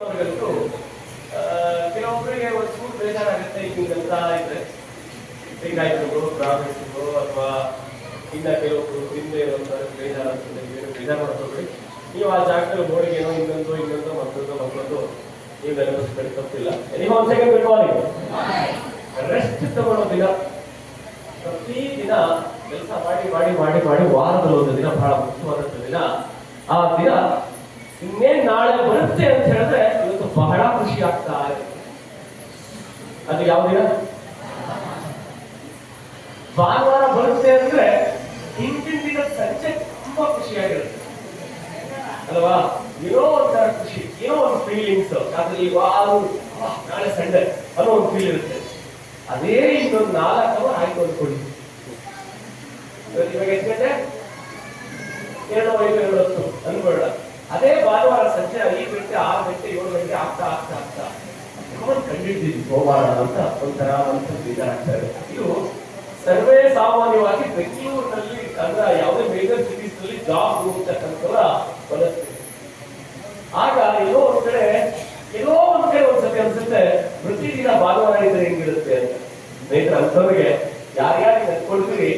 ಅವ್ರಿಗಂತೂ ಕೆಲವೊಬ್ಬರಿಗೆ ಒಂದು ಚೂರು ಬೇಜಾರಾಗುತ್ತೆ. ಹಿಂಗಂತ ಇದ್ರೆ ಲಿಂಗಾಯತರು, ಬ್ರಾಹ್ಮಣರು ಅಥವಾ ಇನ್ನ ಕೆಲವೊಬ್ರು ಹಿಂದೆ ಬೇಜಾರಾಗ್ತದೆ. ಬೇಜಾರು ಮಾಡ್ಕೊಳ್ರಿ. ನೀವು ಆ ಜಾಗದಲ್ಲಿ ಹೋಳಿಗೆನೋ ಇನ್ನೊಂದು ಮತ್ತೊಂದು ನೀವು ನೆನಪಿಸ್ಕೊಳ್ಳಿ, ತಪ್ಪಿಲ್ಲ. ಒಂದು ಸೆಕೆಂಡ್ ಬಿಟ್ಟು ರೆಸ್ಟ್ ತಗೊಳ್ಳೋ ದಿನ, ಪ್ರತಿ ದಿನ ಕೆಲಸ ಮಾಡಿ ವಾರದಲ್ಲಿ ಒಂದು ದಿನ ಬಹಳ ಮುಖ್ಯವಾದಂತ ದಿನ. ಆ ದಿನ ಇನ್ನೇನ್ ನಾಳೆ ಬರುತ್ತೆ ಅಂತ ಹೇಳಿದ್ರೆ ಇವತ್ತು ಬಹಳ ಖುಷಿ ಆಗ್ತಾ ಇದೆ. ಅದು ಯಾವ ದಿನ? ಭಾನುವಾರ ಬರುತ್ತೆ ಅಂದ್ರೆ ಹಿಂದಿನ ದಿನ ಸಂಜೆ ತುಂಬಾ ಖುಷಿಯಾಗಿರುತ್ತೆ ಅಲ್ವಾ? ಏನೋ ಒಂಥರ ಖುಷಿ, ಏನೋ ಒಂದು ಫೀಲಿಂಗ್ಸ್. ಅದ್ರಲ್ಲಿ ನಾಳೆ ಸಂಡೆ ಅನ್ನೋ ಒಂದು ಫೀಲ್ ಇರುತ್ತೆ. ಅದೇ ಇನ್ನೊಂದು 4 ಅವರ್ ಆಯ್ತು ಅಂದ್ಕೊಳ್ಳಿ. ಇವಾಗ ಎಷ್ಟು ಗಂಟೆ? 2:05 ಅನ್ಕೊಳ್ಳ. ಅದೇ ಭಾನುವಾರ ಸಂಜೆ 5 ಗಂಟೆ, 6 ಗಂಟೆ, 7 ಗಂಟೆ ಆಗ್ತಾ ಕಂಡಿದ್ದೀವಿ ಸೋಮವಾರ ಅಂತ ಒಂಥರ ಬೇಜಾರಾಗ್ತಾರೆ. ಇದು ಸರ್ವೇ ಸಾಮಾನ್ಯವಾಗಿ ಬೆಂಗಳೂರಿನಲ್ಲಿ ಅಂದ್ರೆ ಯಾವುದೇ ಮೇಜರ್ ಸಿಟೀಸ್ ನಲ್ಲಿ ಜಾಬ್ ಹೋಗ್ತಕ್ಕಂಥವರ ಪರಿಸ್ಥಿತಿ. ಆಗ ಎಲ್ಲೋ ಒಂದ್ ಕಡೆ ಒಂದ್ಸತಿ ಅನ್ಸುತ್ತೆ ಪ್ರತಿದಿನ ಭಾನುವಾರ ಇದ್ರೆ ಹೆಂಗಿರುತ್ತೆ ಅಂತ. ಸ್ನೇಹಿತರ ಅಂಥವ್ರಿಗೆ ಯಾರ್ಯಾರು ನೆನ್ಕೊಳ್ತೀರಿ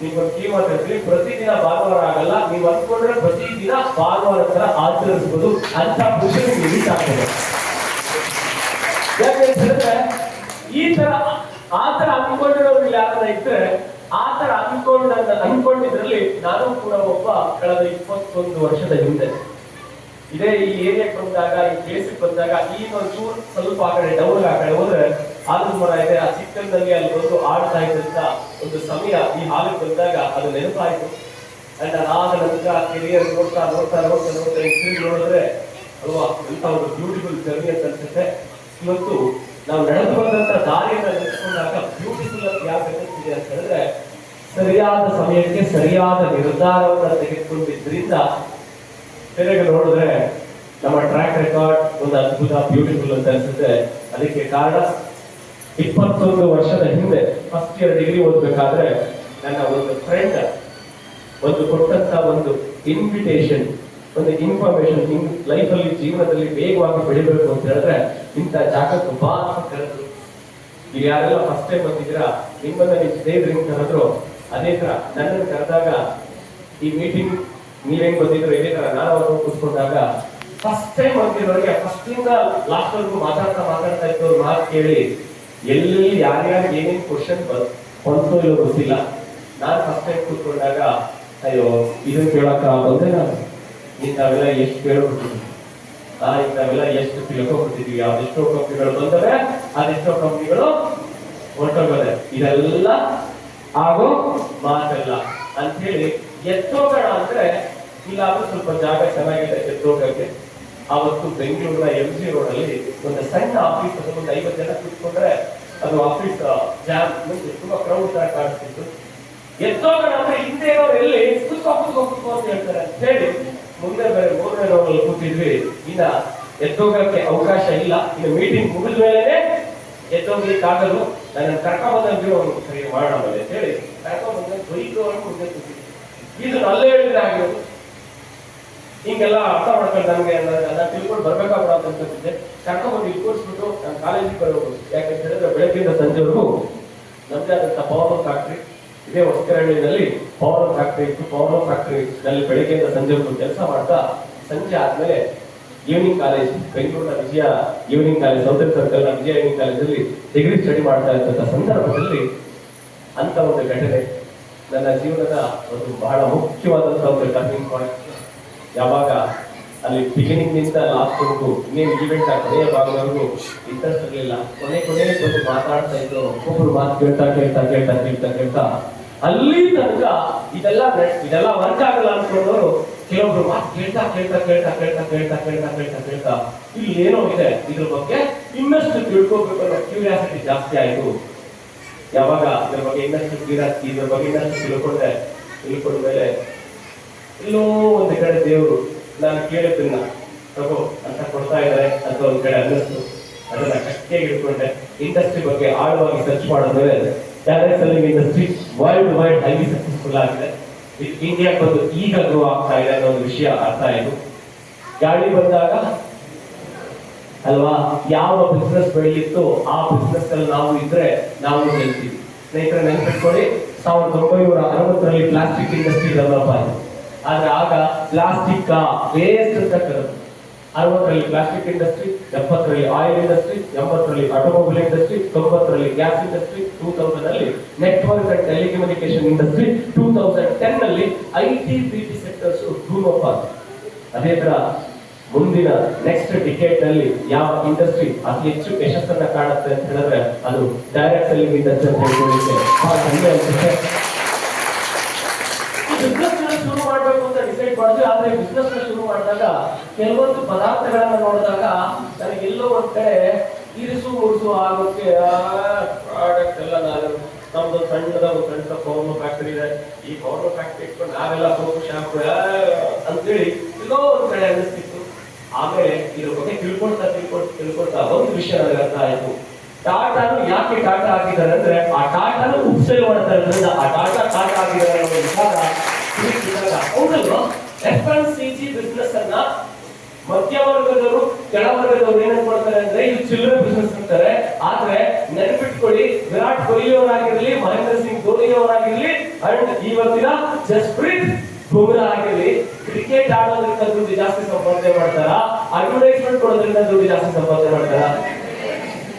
ನೀವೊಂದು ಕೀ ಮಾತಾಡ್ತೀರಿ. ಪ್ರತಿದಿನ ಭಾನುವಾರ ಆಗಲ್ಲ, ನೀವು ಅಂದ್ಕೊಂಡ್ರೆ ಪ್ರತಿದಿನ ಭಾನುವಾರ ತರ ಆಚರಿಸಬಹುದು ಅಂತ ಖುಷಿ ನಿಮ್ಗೆ ರೀಚ್ ಆಗ್ತದೆ. ಯಾಕೆ ಹೇಳಿದ್ರೆ ಆ ತರ ಅನ್ಕೊಂಡಿರೋರು ಯಾರನ್ನ ಇದ್ರೆ ಆ ತರ ಅನ್ಕೊಂಡಿದ್ರಲ್ಲಿ ನಾನು ಕೂಡ ಒಬ್ಬ ಕಳೆದ 21 ವರ್ಷದ ಹಿಂದೆ ಇದೇ ಈ ಏರಿಯಾಕ್ಕೆ ಬಂದಾಗ, ಈ ಪ್ಲೇಸಿಗೆ ಬಂದಾಗ, ಈ ಒಂದು ಸ್ವಲ್ಪ ಆ ಕಡೆ ಡೌನ್ ಆ ಕಡೆ ಹೋದ್ರೆ ಆಲದ ಮರ ಇದೆ. ಆ ಚಿಕ್ಕಂದಲ್ಲಿ ಅಲ್ಲಿ ಬಂದು ಆಡ್ತಾ ಇದ್ದಂತ ಒಂದು ಸಮಯ ಈ ಹಾಲಿಗೆ ಬಂದಾಗ ಅದು ನೆನಪಾಯ್ತು. ಅಂಡ್ ಅದಾದ ನಂತರ ಕೆರಿಯರ್ ನೋಡ್ತಾ ನೋಡಿದ್ರೆ ಅಲ್ವಾ ಅಂತ ಒಂದು ಬ್ಯೂಟಿಫುಲ್ ಜರ್ನಿ ಅಂತ ಅನ್ಸುತ್ತೆ. ಇವತ್ತು ನಾವು ನಡೆದು ಬಂದಂತ ದಾರಿಯನ್ನ ನೆನೆಸ್ಕೊಂಡಾಗ ಬ್ಯೂಟಿಫುಲ್ ಅಂತ ಯಾಕೆ ಅನಿಸ್ತಿದೆ ಅಂತ ಹೇಳಿದ್ರೆ ಸರಿಯಾದ ಸಮಯಕ್ಕೆ ಸರಿಯಾದ ನಿರ್ಧಾರವನ್ನ ತೆಗೆದುಕೊಂಡಿದ್ರಿಂದ ತೆರೆಗೆ ನೋಡಿದ್ರೆ ನಮ್ಮ ಟ್ರ್ಯಾಕ್ ರೆಕಾರ್ಡ್ ಒಂದು ಅದ್ಭುತ ಬ್ಯೂಟಿಫುಲ್ ಅಂತ ಅನ್ಸುತ್ತೆ. ಅದಕ್ಕೆ ಕಾರಣ 21 ವರ್ಷದ ಹಿಂದೆ ಫಸ್ಟ್ ಇಯರ್ ಡಿಗ್ರಿ ಓದ್ಬೇಕಾದ್ರೆ ನನ್ನ ಒಂದು ಫ್ರೆಂಡ್ ಒಂದು ಕೊಟ್ಟಂತ ಒಂದು ಇನ್ವಿಟೇಷನ್, ಒಂದು ಇನ್ಫಾರ್ಮೇಶನ್, ಲೈಫ್ ಅಲ್ಲಿ ಜೀವನದಲ್ಲಿ ವೇಗವಾಗಿ ಬೆಳಿಬೇಕು ಅಂತ ಹೇಳಿದ್ರೆ ಇಂಥ ಜಾಗಕ್ಕೆ ಬಾ ಅಂತ ಕರೆದ್ರು. ಈಗ ಯಾರೆಲ್ಲ ಫಸ್ಟ್ ಟೈಮ್ ಬಂದಿದ್ದೀರಾ, ನಿಮ್ಮನ್ನ ನೀವು ಸ್ನೇಹಿತರಿಗೆ ಕರೆದ್ರು. ಅದೇ ತರ ನನ್ನನ್ನು ಕರೆದಾಗ ಈ ಮೀಟಿಂಗ್ ನೀವೇನ್ ಬಂದಿದ್ರು ಇದೇ ತರ ನಾನು ಅವರು ಕೂತ್ಕೊಂಡಾಗ ಫಸ್ಟ್ ಟೈಮ್ ಬಂದಿರೋರಿಗೆ ಫಸ್ಟ್ ಇಂದ ಲಾಸ್ಟ್ ವರ್ಗು ಮಾತಾಡ್ತಾ ಇದ್ದವ್ರು ಮಾತು ಕೇಳಿ ಎಲ್ಲಿ ಯಾರ್ಯಾರು ಏನೇನ್ ಕ್ವಶನ್ ಬಂತೋ ಇಲ್ಲೋ ಗೊತ್ತಿಲ್ಲ. ನಾನು ಫಸ್ಟ್ ಟೈಮ್ ಕೂತ್ಕೊಂಡಾಗ ಅಯ್ಯೋ ಇದನ್ನ ಕೇಳಕ್ಕ ಬಂದ್ರೆ ನಾನು ಇಂಥವೆಲ್ಲ ಎಷ್ಟು ಕೇಳ್ಬಿಟ್ಟಿದ್ವಿ, ಇಂಥವೆಲ್ಲ ಎಷ್ಟು ತಿಳ್ಕೊಂಡ್ಬಿಟ್ಟಿದ್ವಿ, ಅದೆಷ್ಟೋ ಕಂಪ್ನಿಗಳು ಬಂದವೆ, ಅದೆಷ್ಟೋ ಕಂಪ್ನಿಗಳು ಹೊರಟೋಗದೆ, ಇದೆಲ್ಲ ಆಗೋ ಮಾತಲ್ಲ ಅಂತ ಹೇಳಿ ಎತ್ತೋಗೋಣ ಅಂದ್ರೆ ಇಲ್ಲಾದ್ರೂ ಸ್ವಲ್ಪ ಜಾಗ ಚೆನ್ನಾಗಿದೆ ಎತ್ತೋಗಕ್ಕೆ. ಆವತ್ತು ಬೆಂಗಳೂರಿನ MG ರೋಡ್ ಅಲ್ಲಿ ಒಂದು ಸಣ್ಣ ಆಫೀಸ್, ಒಂದು 50 ಜನ ಕೂತ್ಕೊಂಡ್ರೆ ಅದು ಆಫೀಸ್ ಜಾಮ್ ತುಂಬಾ ಕ್ರೌಡ್ ತರ ಕಾಣಿಸ್ತಿತ್ತು. ಎತ್ತೋಗೋಣ ಅಂದ್ರೆ ಹಿಂದೆ ಎಲ್ಲಿ ಕೂತ್ಕೋ ಅಂತ ಹೇಳ್ತಾರೆ ಅಂತ ಹೇಳಿ ಮುಂದೆ ಬೇರೆ 3ನೇ ರೋಡ್ ಅಲ್ಲಿ ಕೂತಿದ್ವಿ. ಇನ್ನ ಎತ್ತೋಗಕ್ಕೆ ಅವಕಾಶ ಇಲ್ಲ. ಇನ್ನು ಮೀಟಿಂಗ್ ಮುಗಿದ ಮೇಲೆ ಎತ್ತೋಗ್ಲಿಕ್ಕಾಗಲು ನನ್ನ ಕರ್ಕೊಂಡ್ಬಂದ್ರೆ ಒಂದು ಸರಿ ಮಾಡೋಣ ಅಂತ ಹೇಳಿ ಕರ್ಕೊಂಡ್ಬಂದ್ರೆ ಬೈದು ಮುಂದೆ ಕೂತಿದ್ವಿ. ಇದು ಅಲ್ಲೇ ಹೇಳಿದ್ರೆ ಆಗಿರೋದು. ಹಿಂಗೆಲ್ಲ ಅರ್ಥ ಮಾಡ್ಕೊಂಡು ನಮ್ಗೆ ನಾನು ತಿಳ್ಕೊಂಡು ಬರ್ಬೇಕಾಗ್ಬಿಡ ಅಂತ ಅನ್ಸುತ್ತಿದ್ದೆ. ಕರ್ಕೊಂಡ್ಬಂದು ಇಲ್ಲಿ ಕೂರಿಸ್ಬಿಟ್ಟು ನಾನು ಕಾಲೇಜಿಗೆ ಬರೋದು. ಯಾಕಂತ ಹೇಳಿದ್ರೆ ಬೆಳಗ್ಗೆಯಿಂದ ಸಂಜೆವರೆಗೂ ನಮ್ದೇ ಆದಂತ ಪವರ್ ಫ್ಯಾಕ್ಟ್ರಿ ಇದೇ ಹೊಸಕೆರಳಿನಲ್ಲಿ ಪವರ್ ಫ್ಯಾಕ್ಟ್ರಿ ಇತ್ತು. ಪವರ್ ಫ್ಯಾಕ್ಟ್ರಿ ನಲ್ಲಿ ಬೆಳಗ್ಗೆಯಿಂದ ಸಂಜೆವರೆಗೂ ಕೆಲಸ ಮಾಡ್ತಾ ಸಂಜೆ ಆದ್ಮೇಲೆ ಈವ್ನಿಂಗ್ ಕಾಲೇಜ್, ಬೆಂಗಳೂರಿನ ವಿಜಯ ಈವ್ನಿಂಗ್ ಕಾಲೇಜ್, ಸೌದರ್ ಸರ್ಕಲ್ ನ ವಿಜಯ ಈವ್ನಿಂಗ್ ಕಾಲೇಜಲ್ಲಿ ಡಿಗ್ರಿ ಸ್ಟಡಿ ಮಾಡ್ತಾ ಇದ್ದಂತ ಸಂದರ್ಭದಲ್ಲಿ ಅಂತ ಒಂದು ಘಟನೆ ನನ್ನ ಜೀವನದ ಒಂದು ಬಹಳ ಮುಖ್ಯವಾದಂತಹ ಒಂದು ಟರ್ನಿಂಗ್ ಪಾಯಿಂಟ್. ಯಾವಾಗ ಅಲ್ಲಿ ಬಿಗಿನಿಂಗ್ ನಿಂದ ಲಾಸ್ಟ್ ವರೆಗೂ ಇನ್ನೇನು ಈವೆಂಟ್ ಕೊನೆಯ ಭಾಗದವರೆಗೂ ಇಂಟ್ರೆಸ್ಟ್ ಇರಲಿಲ್ಲ. ಕೊನೆ ಬಂದು ಮಾತಾಡ್ತಾ ಇದ್ರು. ಒಬ್ಬೊಬ್ರು ಮಾತು ಕೇಳ್ತಾ ಅಲ್ಲಿ ತನಕ ಇದೆಲ್ಲ ವರ್ಕ್ ಆಗಲ್ಲ ಅನ್ಕೊಂಡವರು ಕೆಲವೊಬ್ರು ಮಾತು ಕೇಳ್ತಾ ಇಲ್ಲಿ ಏನೋ ಇದೆ, ಇದ್ರ ಬಗ್ಗೆ ಇನ್ನಷ್ಟು ತಿಳ್ಕೋಬೇಕು ಅನ್ನೋ ಕ್ಯೂರಿಯಾಸಿಟಿ ಜಾಸ್ತಿ ಆಯ್ತು. ಯಾವಾಗ ಇದ್ರ ಬಗ್ಗೆ ಇನ್ನಷ್ಟು ತಿಳ್ಕೊಂಡ ಮೇಲೆ ಎಲ್ಲೋ ಒಂದು ಕಡೆ ದೇವರು ನಾನು ಕೇಳಿದ್ದನ್ನ ತಗೋ ಅಂತ ಕೊಡ್ತಾ ಇದ್ದಾರೆ ಅಂತ ಒಂದ್ ಕಡೆ ಅನ್ನಿಸ್ತು. ಅದನ್ನ ಗಟ್ಟಿಯಾಗಿ ಇಟ್ಕೊಂಡೆ. ಇಂಡಸ್ಟ್ರಿ ಬಗ್ಗೆ ಆಳವಾಗಿ ಸರ್ಚ್ ಮಾಡಿದ್ಮೇಲೆ direct selling industry world wide highly successful ಆಗಿದೆ. ಇಂಡಿಯಾಕ್ಕೆ ಬಂದು ಈಗ ಗ್ರೋ ಆಗ್ತಾ ಇದೆ ಅನ್ನೋ ಒಂದು ವಿಷಯ ಅರ್ಥ ಆಯಿತು. ಗಾಳಿ ಬಂದಾಗ ಅಲ್ವಾ? ಯಾವ ಬಿಸ್ನೆಸ್ ಬೆಳೆಯಿತ್ತು ಆ ಬಿಸ್ನೆಸ್ ಅಲ್ಲಿ ನಾವು ಇದ್ರೆ ನಾವು ಗೆಲ್ತೀವಿ. ಸ್ನೇಹಿತರೆ ನೆನಪಿಟ್ಕೊಳ್ಳಿ, 1960ರಲ್ಲಿ ಪ್ಲಾಸ್ಟಿಕ್ ಇಂಡಸ್ಟ್ರಿ ಡೆವಲಪ್ ಆಯಿತು. ಆದ್ರೆ ಆಗ ಪ್ಲಾಸ್ಟಿಕ್ ವೇಸ್ಟ್ ಅಂತ ಕರೆದು 60ರಲ್ಲಿ ಪ್ಲಾಸ್ಟಿಕ್ ಇಂಡಸ್ಟ್ರಿ, 70ರಲ್ಲಿ ಆಯಿಲ್ ಇಂಡಸ್ಟ್ರಿ, 80ರಲ್ಲಿ ಆಟೋಮೊಬೈಲ್ ಇಂಡಸ್ಟ್ರಿ, 90ರಲ್ಲಿ ಗ್ಯಾಸ್ ಇಂಡಸ್ಟ್ರಿ, 2000ನಲ್ಲಿ ನೆಟ್ವರ್ಕ್ ಅಂಡ್ ಟೆಲಿಕಮ್ಯುನಿಕೇಶನ್ ಇಂಡಸ್ಟ್ರಿ, 2010ನಲ್ಲಿ IT BT sectors boom up ಆಗಿದೆ. ಅದೇ ತರ ಮುಂದಿನ ನೆಕ್ಸ್ಟ್ ಡಿಕೇಡ್ ನಲ್ಲಿ ಯಾವ ಇಂಡಸ್ಟ್ರಿ ಅತಿ ಹೆಚ್ಚು ಯಶಸ್ಸನ್ನ ಕಾಣುತ್ತೆ ಅಂತ ಹೇಳಿದ್ರೆ ಅದು ಡೈರೆಕ್ಟ್ ಸೆಲ್ಲಿಂಗ್ ಇಂಡಸ್ಟ್ರಿ ಅಂತ ಹೇಳ್ಕೊಳ್ಳಿಕ್ಕೆ ಬಿಸ್ನೆಸ್ ಶುರು ಮಾಡಬೇಕು ಅಂತ ಡಿಸೈಡ್ ಮಾಡಿದ್ವಿ. ಆದ್ರೆ ಬಿಸ್ನೆಸ್ ಶುರು ಮಾಡಿದಾಗ ಕೆಲವೊಂದು ಪದಾರ್ಥಗಳನ್ನ ನೋಡಿದಾಗ ನನಗೆಲ್ಲೋ ಒಂದ್ ಕಡೆ ಇರಿಸು ಮುರಿಸು ಆಗೋಕ್ಕೆ ಪ್ರಾಡಕ್ಟ್ ಎಲ್ಲ ನಾನು ನಮ್ದು ಸಣ್ಣದ ಸಣ್ಣ ಪೌರ್ಣ ಫ್ಯಾಕ್ಟರಿ ಇದೆ, ಈ ಪೌರ್ಣ ಫ್ಯಾಕ್ಟರಿ ಇಟ್ಕೊಂಡು ನಾವೆಲ್ಲ ಸೋಪು ಶಾಂಪು ಅಂತೇಳಿ ಎಲ್ಲೋ ಒಂದ್ ಕಡೆ ಅನ್ನಿಸ್ತಿತ್ತು. ಆಮೇಲೆ ಇದ್ರ ಬಗ್ಗೆ ತಿಳ್ಕೊಳ್ತಾ ಒಂದು ವಿಷಯ ನನಗೆ ಅರ್ಥ ಆಯ್ತು. ಟಾಟಾನು ಯಾಕೆ ಟಾಟಾ ಆಗಿದ್ದಾರೆ ಅಂದ್ರೆ ಆ ಟಾಟಾನು ಉಪ್ಸೇಲ್ ಮಾಡ್ತಾ ಇರೋದ್ರಿಂದ ಆ ಟಾಟಾ ಆಗಿದ್ದಾರೆ ಅನ್ನೋ ವಿಚಾರ ಹೌದಲ್ವಾ? FMCG ಬಿಸ್ನೆಸ್ ಅನ್ನ ಮಧ್ಯವರ್ಗದವರು ಕೆಳವರ್ಗದವರು ಏನ್ ಮಾಡ್ತಾರೆ ಅಂದ್ರೆ ಇದು ಚಿಲ್ಲರೆ ಬಿಸ್ನೆಸ್ ಅಂತಾರೆ. ಆದ್ರೆ ನೆನಪಿಟ್ಕೊಳ್ಳಿ, ವಿರಾಟ್ ಕೊಹ್ಲಿ ಅವರಾಗಿರ್ಲಿ, ಮಹೇಂದ್ರ ಸಿಂಗ್ ಧೋನಿ ಅವರಾಗಿರ್ಲಿ, ಅಂಡ್ ಇವತ್ತಿನ ಜಸ್ಪ್ರೀತ್ ಬುಮ್ರಾ ಆಗಿರ್ಲಿ, ಕ್ರಿಕೆಟ್ ಆಡೋದ್ರಿಂದ ದುಡ್ಡು ಜಾಸ್ತಿ ಸಂಪಾದನೆ ಮಾಡ್ತಾರ, ಅಡ್ವರ್ಟೈಸ್ಮೆಂಟ್ ಕೊಡೋದ್ರಿಂದ ದುಡ್ಡು ಜಾಸ್ತಿ ಸಂಪಾದನೆ ಮಾಡ್ತಾರ.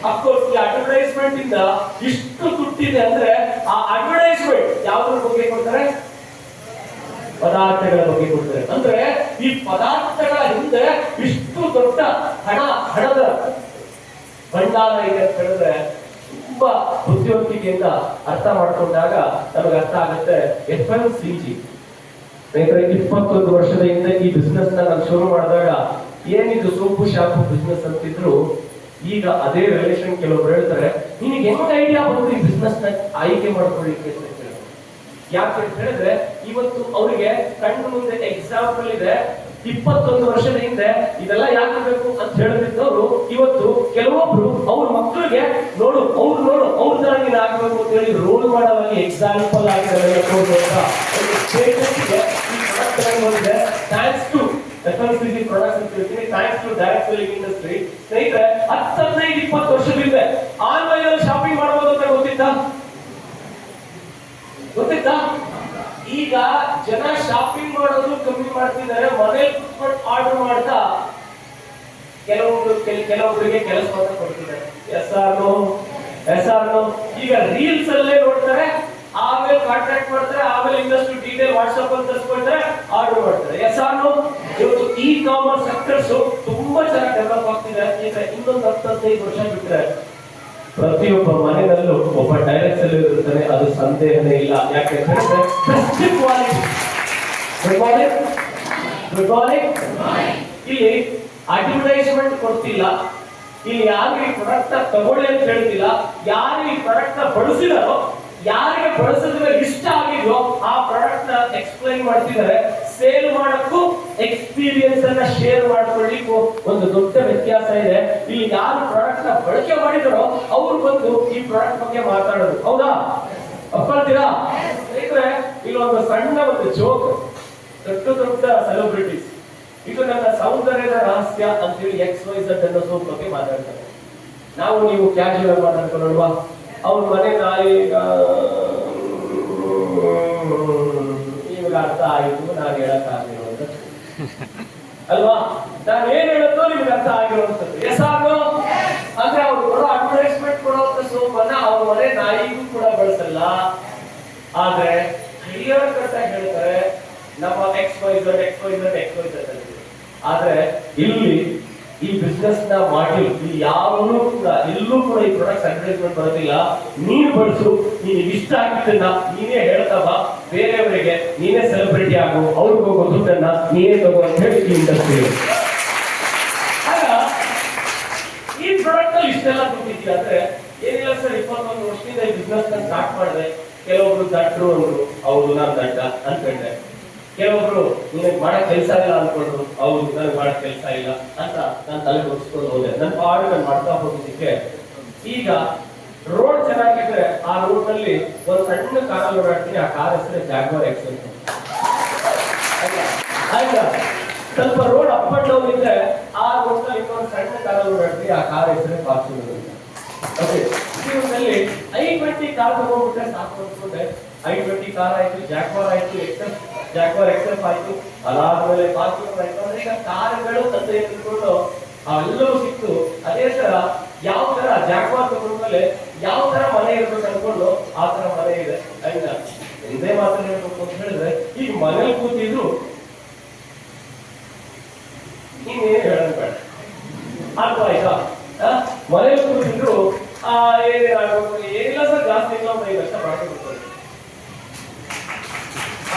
ಅಫ್ಕೋರ್ಸ್ ಈ ಅಡ್ವರ್ಟೈಸ್ಮೆಂಟ್ ಇಂದ ಇಷ್ಟು ದುಡ್ಡಿದೆ ಅಂದ್ರೆ ಆ ಅಡ್ವರ್ಟೈಸ್ಮೆಂಟ್ ಯಾವ್ದ್ರ ಬಗ್ಗೆ ಕೊಡ್ತಾರೆ? ಪದಾರ್ಥಗಳ ಬಗ್ಗೆ ಕೊಡ್ತಾರೆ. ಅಂದ್ರೆ ಈ ಪದಾರ್ಥಗಳ ಹಿಂದೆ ಇಷ್ಟು ದೊಡ್ಡ ಹಣದ ಭಂಡಾರ ಇದೆ ಅಂತ ಹೇಳಿದ್ರೆ ತುಂಬಾ ಬುದ್ಧಿವಂತಿಕೆಯಿಂದ ಅರ್ಥ ಮಾಡ್ಕೊಂಡಾಗ ನಮಗೆ ಅರ್ಥ ಆಗುತ್ತೆ. FMCG ಸ್ನೇಹಿತರೆ 21 ವರ್ಷದ ಹಿಂದೆ ಈ ಬಿಸ್ನೆಸ್ ನಾನು ಶುರು ಮಾಡಿದಾಗ ಏನಿದು ಸೋಪು ಶಾಂಪು ಬಿಸ್ನೆಸ್ ಅಂತಿದ್ರು, ಈಗ ಅದೇ ರಿಲೇಷನ್ ಕೆಲವರು ಹೇಳ್ತಾರೆ, ನಿನಗೆ ಹೆಂಗ್ ಐಡಿಯಾ ಬಂತು ಈ ಬಿಸ್ನೆಸ್ ನ ಆಯ್ಕೆ ಮಾಡ್ಕೊಳ್ಳಿಕ್ಕೆ ಅಂತ ಹೇಳ್ತಾರೆ. ಯಾಕೆ ಅಂತ ಹೇಳಿದ್ರೆ ಇವತ್ತು ಅವರಿಗೆ ಕಣ್ಣು ಮುಂದೆ ಎಕ್ಸಾಂಪಲ್ ಇದೆ. 21 ವರ್ಷದ ಹಿಂದೆ ಇದೆಲ್ಲ ಯಾಕೆ ಬೇಕು ಅಂತ ಹೇಳಿದ್ದವರು ಇವತ್ತು ಕೆಲವೊಬ್ರು ಅವ್ರ ಮಕ್ಕಳಿಗೆ ನೋಡು ಅವ್ರ ತರ ನೀನ್ ಆಗ್ಬೇಕು ಅಂತ ಹೇಳಿ ರೋಲ್ ಮಾಡೋವಾಗಿ ಎಕ್ಸಾಂಪಲ್ ಆಗಿದ್ದಾರೆ. ಥ್ಯಾಂಕ್ಸ್ ಟು FMCG ಪ್ರಾಡಕ್ಟ್ಸ್ ಅಂತ ಹೇಳ್ತೀನಿ, thanks to direct selling industry. ಸ್ನೇಹಿತರೆ 10-15-20 ವರ್ಷದಿಂದ ಆನ್ಲೈನ್ ಅಲ್ಲಿ ಶಾಪಿಂಗ್ ಮಾಡಬಹುದು ಅಂತ ಗೊತ್ತಿತ್ತಾ? ಈಗ ಜನ ಶಾಪಿಂಗ್ ಮಾಡೋದು ಕಮ್ಮಿ ಮಾಡ್ತಿದ್ದಾರೆ, ಮನೇಲಿ ಕುತ್ಕೊಂಡು ಆರ್ಡರ್ ಮಾಡ್ತಾ ಕೆಲವೊಬ್ಬರಿಗೆ ಕೆಲಸ ಮಾತ್ರ ಕೊಡ್ತಿದ್ದಾರೆ. ಎಸ್ ಆರ್ ನೋ ಈಗ ರೀಲ್ಸ್ ಅಲ್ಲೇ ನೋಡ್ತಾರೆ, ಆಮೇಲೆ ಕಾಂಟ್ಯಾಕ್ಟ್ ಮಾಡ್ತಾರೆ, ಆಮೇಲೆ ಇನ್ನಷ್ಟು ಡೀಟೇಲ್ ವಾಟ್ಸ್ಆಪ್ ಅಲ್ಲಿ ತರಿಸ್ಕೊಳ್ತಾರೆ, ಆರ್ಡರ್ ಮಾಡ್ತಾರೆ. ಎಸ್ ಆರ್ ನೋ ಇವತ್ತು ಇ ಕಾಮರ್ಸ್ ಸೆಕ್ಟರ್ಸ್ ತುಂಬಾ ಚೆನ್ನಾಗಿ ಡೆವಲಪ್ ಆಗ್ತಿದೆ. ಈಗ ಇನ್ನೊಂದು 10-15 ವರ್ಷ ಬಿಟ್ಟರೆ ಪ್ರತಿಯೊಬ್ಬ ಮನೆಯಲ್ಲೂ ಒಬ್ಬ ಡೈರೆಕ್ಟ್ ಸೆಲ್ಲರ್ ಇರ್ತಾನೆ, ಅದು ಸಂದೇಹನೇ ಇಲ್ಲ. ಯಾಕೆಂದ್ರೆ ಇಲ್ಲಿ ಅಡ್ವರ್ಟೈಸ್ಮೆಂಟ್ ಕೊಡ್ತಿಲ್ಲ, ಇಲ್ಲಿ ಯಾರು ಈ ಪ್ರಾಡಕ್ಟ್ ತಗೊಳ್ಳಿ ಅಂತ ಹೇಳ್ತಿಲ್ಲ, ಯಾರು ಈ ಪ್ರಾಡಕ್ಟ್ ಬಳಸಿದಾರೋ, ಯಾರಿಗೆ ಬಳಸಿದ್ರೆ ಇಷ್ಟ ಆಗಿದೋ ಆ ಪ್ರಾಡಕ್ಟ್ ನ ಎಕ್ಸ್ಪ್ಲೈನ್ ಮಾಡ್ತಿದ್ದಾರೆ. ಸೇಲ್ ಮಾಡಕ್ಕೂ ಎಕ್ಸ್ಪೀರಿಯನ್ಸ್ ಅನ್ನ ಶೇರ್ ಮಾಡ್ಕೊಳ್ಳಿಕ್ಕೂ ಒಂದು ದೊಡ್ಡ ವ್ಯತ್ಯಾಸ ಇದೆ. ಇಲ್ಲಿ ಯಾರು ಪ್ರಾಡಕ್ಟ್ ನ ಬಳಕೆ ಮಾಡಿದಾರೋ ಅವ್ರು ಬಂದು ಈ ಪ್ರಾಡಕ್ಟ್ ಬಗ್ಗೆ ಮಾತಾಡೋದು. ಹೌದಾ? ಒಪ್ಕೊಳ್ತೀರಾ? ಸ್ನೇಹಿತರೆ ಇಲ್ಲೊಂದು ಸಣ್ಣ ಒಂದು ಜೋಕ್. ದೊಡ್ಡ ಸೆಲೆಬ್ರಿಟೀಸ್ ಇದು ನನ್ನ ಸೌಂದರ್ಯದ ರಹಸ್ಯ ಅಂತೇಳಿ XYZ ಅನ್ನೋ ಸೋಪ್ ಬಗ್ಗೆ ಮಾತಾಡ್ತಾರೆ. ನೀವು ಕ್ಯಾಶುವಲ್ ಮಾತಾಡ್ಕೊಳ್ಳಲ್ವಾ? ಅವ್ರ ಮನೆ ನಾಯಿ ಇವಾಗ ಅರ್ಥ ಆಯಿತು, ನಾನು ಹೇಳಕ್ಕಾಗಿರೋದು ಅಲ್ವಾ? ನಾನು ಏನ್ ಹೇಳೋದು ನಿಮ್ಗೆ ಅರ್ಥ ಆಗಿರೋದು. ಎಸ್ ಆರ್ ಅಂದ್ರೆ ಅವ್ರು ಕೊಡೋ ಅಡ್ವರ್ಟೈಸ್ಮೆಂಟ್ ಕೊಡೋಂತ ಸೋಪ್ ಅನ್ನ ಅವ್ರ ಮನೆ ನಾಯಿಗೂ ಕೂಡ ಬಳಸಲ್ಲ. ಆದ್ರೆ ಕ್ಲಿಯರ್ ಕಟ್ ಆಗಿ ಹೇಳ್ತಾರೆ ನಮ್ಮ XYZ ಅಂತ. ಆದ್ರೆ ಇಲ್ಲಿ ಈ ಬಿಸ್ನೆಸ್ ನ ಮಾಡಿ ಯಾವನು ಕೂಡ ಎಲ್ಲೂ ಕೂಡ ಈ ಪ್ರಾಡಕ್ಟ್ ಅಡ್ವರ್ಟೈಸ್ಮೆಂಟ್ ಬರೋದಿಲ್ಲ. ನೀನು ಬಳಸು, ನೀನು ಇಷ್ಟ ಆಗಿದ್ದನ್ನ ನೀನೇ ಹೇಳ್ತಾ ಬಾ ಬೇರೆಯವರಿಗೆ, ನೀನೇ ಸೆಲೆಬ್ರಿಟಿ ಆಗು, ಅವ್ರಿಗೆ ಹೋಗೋ ದುಡ್ಡನ್ನ ನೀನೇ ತಗೋ ಅಂತ ಹೇಳಿ ಈ ಇಂಡಸ್ಟ್ರಿ. ಆಗ ಈ ಪ್ರಾಡಕ್ಟ್ ಅಲ್ಲಿ ಇಷ್ಟೆಲ್ಲ ದುಡ್ಡಿದ್ಯಾ ಅಂದ್ರೆ ಏನಿಲ್ಲ ಸರ್, 21 ವರ್ಷದಿಂದ ಈ ಬಿಸ್ನೆಸ್ ನ ಸ್ಟಾರ್ಟ್ ಮಾಡಿದೆ. ಕೆಲವೊಬ್ರು ದಡ್ರು ಅಂದ್ರು, ಹೌದು ನಾನು ದಡ್ಡ ಅನ್ಕೊಂಡೆ. ಕೆಲವೊಬ್ರು ನಿನಗೆ ಮಾಡಕ್ ಕೆಲಸ ಇಲ್ಲ ಅನ್ಕೊಂಡ್ರು, ಹೌದು ನನಗೆ ಮಾಡಕ್ ಕೆಲಸ ಇಲ್ಲ ಅಂತ ನಾನು ತಲೆ ಹೊರಿಸ್ಕೊಂಡು ಹೋದೆ. ನನ್ನ ಪಾಡು ನಾನು ಮಾಡ್ತಾ ಹೋಗಿದ್ದಕ್ಕೆ ಈಗ ರೋಡ್ ಚೆನ್ನಾಗಿದ್ರೆ ಆ ರೋಡ್ ನಲ್ಲಿ ಒಂದು ಸಣ್ಣ ಕಾರಲ್ಲಿ ಓಡಾಡ್ತೀನಿ. ಆ ಕಾರ್ ಹೆಸರು ಜಾಗ್ವಾರ್ ಎಕ್ಸ್ ಅಂತ. ಆಯ್ತಾ? ಸ್ವಲ್ಪ ರೋಡ್ ಅಪ್ ಅಂಡ್ ಡೌನ್ ಇದ್ರೆ ಆ ರೋಡ್ ನಲ್ಲಿ ಇನ್ನೊಂದು ಸಣ್ಣ ಕಾರಲ್ಲಿ ಓಡಾಡ್ತೀನಿ. ಅದಕ್ಕೆ ಆ ಕಾರ್ ಹೆಸರೇ ಫಾರ್ಚುನರ್ ಅಂತ. ಓಕೆ, ಜೀವನದಲ್ಲಿ i20 ಕಾರ್ ತಗೊಂಡ್ಬಿಟ್ರೆ ಸಾಕು ಅನ್ಕೊಂಡೆ. i20 ಕಾರ್ ಆಯ್ತು, ಜಾಗ್ವಾರ್ ಆಯ್ತು, ಜಾಗ್ವಾರ್ ಎಕ್ಸೆಫ್ ಆಯ್ತು, ಅದಾದ್ಮೇಲೆ ಫಾರ್ಚುನರ್ ಆಯ್ತು. ಅಂದ್ರೆ ಈಗ ಕಾರುಗಳು ತಂದೆ ತಿಳ್ಕೊಂಡು ಅವೆಲ್ಲವೂ ಸಿಕ್ತು. ಅದೇ ತರ ಯಾವ ತರ ಜಾಗ್ವಾರ್ ತಗೊಂಡ್ಮೇಲೆ ಯಾವ ತರ ಮನೆ ಇರ್ಬೇಕು ಅನ್ಕೊಂಡು ಆ ತರ ಮನೆ ಇದೆ. ಅಂಡ್ ಒಂದೇ ಮಾತ್ರ ಹೇಳ್ಬೇಕು ಅಂತ ಹೇಳಿದ್ರೆ, ಈಗ ಮನೇಲಿ ಕೂತಿದ್ರು ಇನ್ನೇನು ಹೇಳೋದು ಬೇಡ, ಅರ್ಥ ಆಯ್ತಾ? ಮನೇಲಿ ಕೂತಿದ್ರು ಏನಿಲ್ಲ ಸರ್, ಜಾಸ್ತಿ ಇಲ್ಲ, 5 ಲಕ್ಷ ಮಾಡ್ಕೊಂಡು